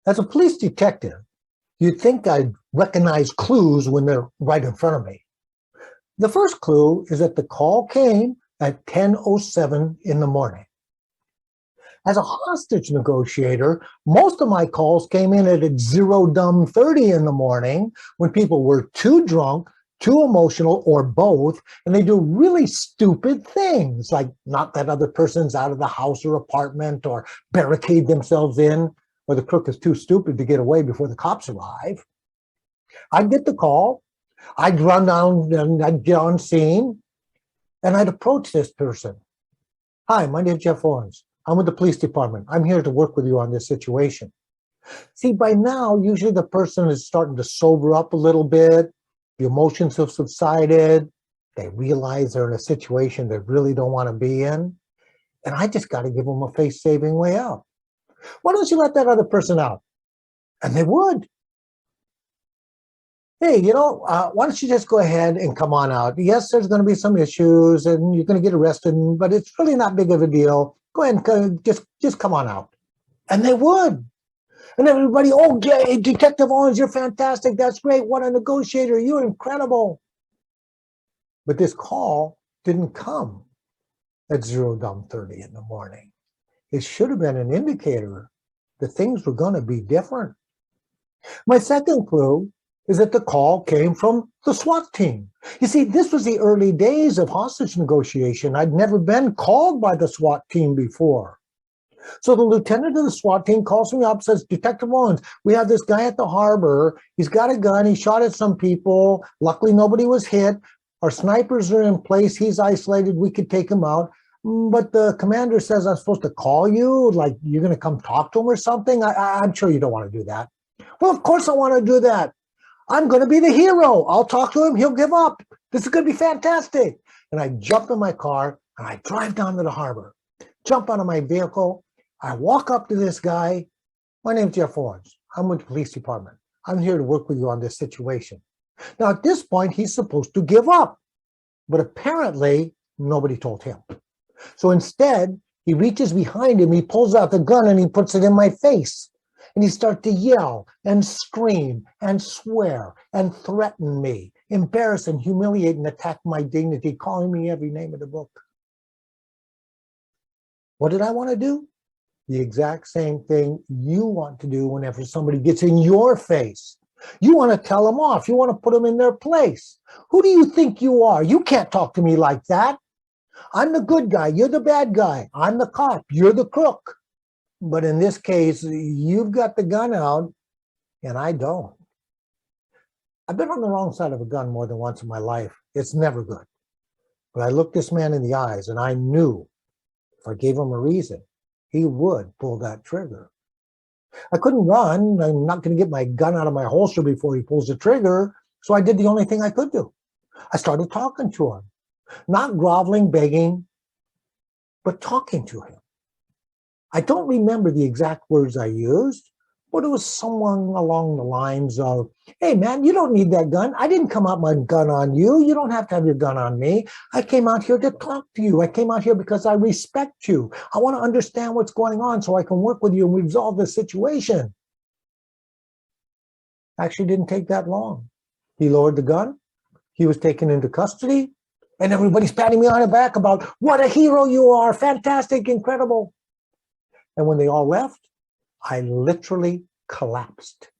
As a police detective, you'd think I'd recognize clues when they're right in front of me. The first clue is that the call came at 10:07 in the morning. As a hostage negotiator, most of my calls came in at 0:30 in the morning when people were too drunk, too emotional, or both, and they do really stupid things like knock that other person's out of the house or apartment or barricade themselves in, or the crook is too stupid to get away before the cops arrive. I'd get the call, I'd run down and I'd get on scene, and I'd approach this person. Hi, my name's Jeff Owens. I'm with the police department. I'm here to work with you on this situation. See, by now, usually the person is starting to sober up a little bit. The emotions have subsided. They realize they're in a situation they really don't want to be in. And I just got to give them a face-saving way out. Why don't you let that other person out? And they would. Hey, why don't you just go ahead and come on out? Yes, there's going to be some issues and you're going to get arrested, but it's really not big of a deal. Go ahead and just come on out. And they would. And everybody, oh, Detective Owens, you're fantastic. That's great. What a negotiator. You're incredible. But this call didn't come at 0:30 in the morning. It should have been an indicator that things were going to be different. My second clue is that the call came from the SWAT team. You see, this was the early days of hostage negotiation. I'd never been called by the SWAT team before. So the lieutenant of the SWAT team calls me up, says, Detective Owens, we have this guy at the harbor. He's got a gun. He shot at some people. Luckily, nobody was hit. Our snipers are in place. He's isolated. We could take him out. But the commander says I'm supposed to call you, like you're going to come talk to him or something. I'm sure you don't want to do that. Well, of course I want to do that. I'm going to be the hero. I'll talk to him. He'll give up. This is going to be fantastic. And I jump in my car and I drive down to the harbor, jump out of my vehicle. I walk up to this guy. My name's Jeff Owens. I'm with the police department. I'm here to work with you on this situation. Now, at this point, he's supposed to give up. But apparently, nobody told him. So instead, he reaches behind him, he pulls out the gun and he puts it in my face. And he starts to yell and scream and swear and threaten me, embarrass and humiliate and attack my dignity, calling me every name in the book. What did I want to do? The exact same thing you want to do whenever somebody gets in your face. You want to tell them off. You want to put them in their place. Who do you think you are? You can't talk to me like that. I'm the good guy. You're the bad guy. I'm the cop. You're the crook. But in this case, you've got the gun out and I don't. I've been on the wrong side of a gun more than once in my life. It's never good. But I looked this man in the eyes and I knew if I gave him a reason, he would pull that trigger. I couldn't run. I'm not going to get my gun out of my holster before he pulls the trigger. So I did the only thing I could do. I started talking to him, not groveling, begging, but talking to him. I don't remember the exact words I used, but it was someone along the lines of, hey, man, you don't need that gun. I didn't come out my gun on you. You don't have to have your gun on me. I came out here to talk to you. I came out here because I respect you. I want to understand what's going on so I can work with you and resolve the situation. Actually, didn't take that long. He lowered the gun. He was taken into custody. And everybody's patting me on the back about what a hero you are. Fantastic, incredible. And when they all left, I literally collapsed,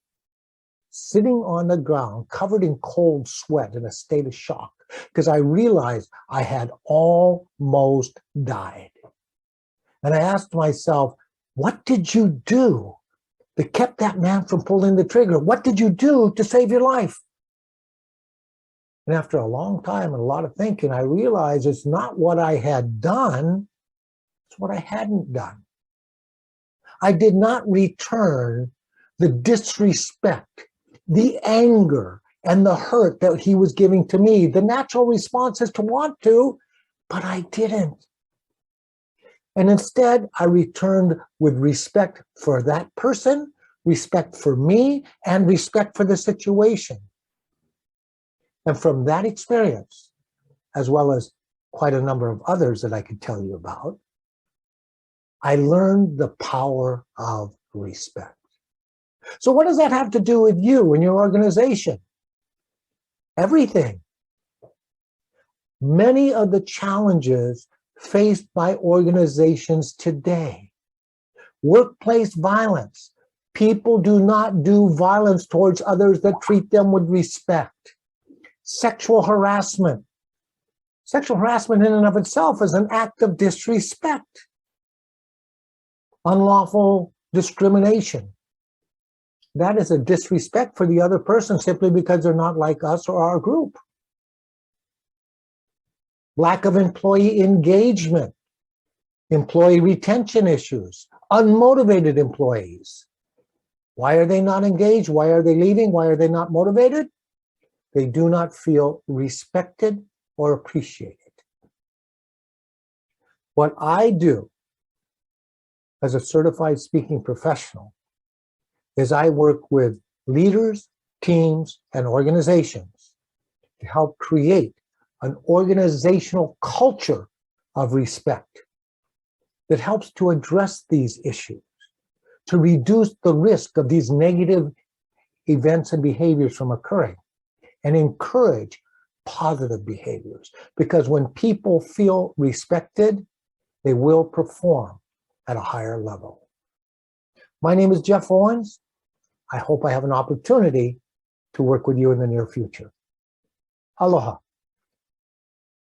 sitting on the ground, covered in cold sweat in a state of shock, because I realized I had almost died. And I asked myself, what did you do that kept that man from pulling the trigger? What did you do to save your life? And after a long time and a lot of thinking, I realized it's not what I had done, it's what I hadn't done. I did not return the disrespect, the anger, and the hurt that he was giving to me. The natural response is to want to, but I didn't. And instead, I returned with respect for that person, respect for me, and respect for the situation. And from that experience, as well as quite a number of others that I could tell you about, I learned the power of respect. So what does that have to do with you and your organization? Everything. Many of the challenges faced by organizations today, workplace violence. People do not do violence towards others that treat them with respect. Sexual harassment. Sexual harassment in and of itself is an act of disrespect. Unlawful discrimination. That is a disrespect for the other person simply because they're not like us or our group. Lack of employee engagement, employee retention issues, unmotivated employees. Why are they not engaged? Why are they leaving? Why are they not motivated? They do not feel respected or appreciated. What I do as a certified speaking professional is I work with leaders, teams, and organizations to help create an organizational culture of respect that helps to address these issues, to reduce the risk of these negative events and behaviors from occurring, and encourage positive behaviors. Because when people feel respected, they will perform at a higher level. My name is Jeff Owens. I hope I have an opportunity to work with you in the near future. Aloha.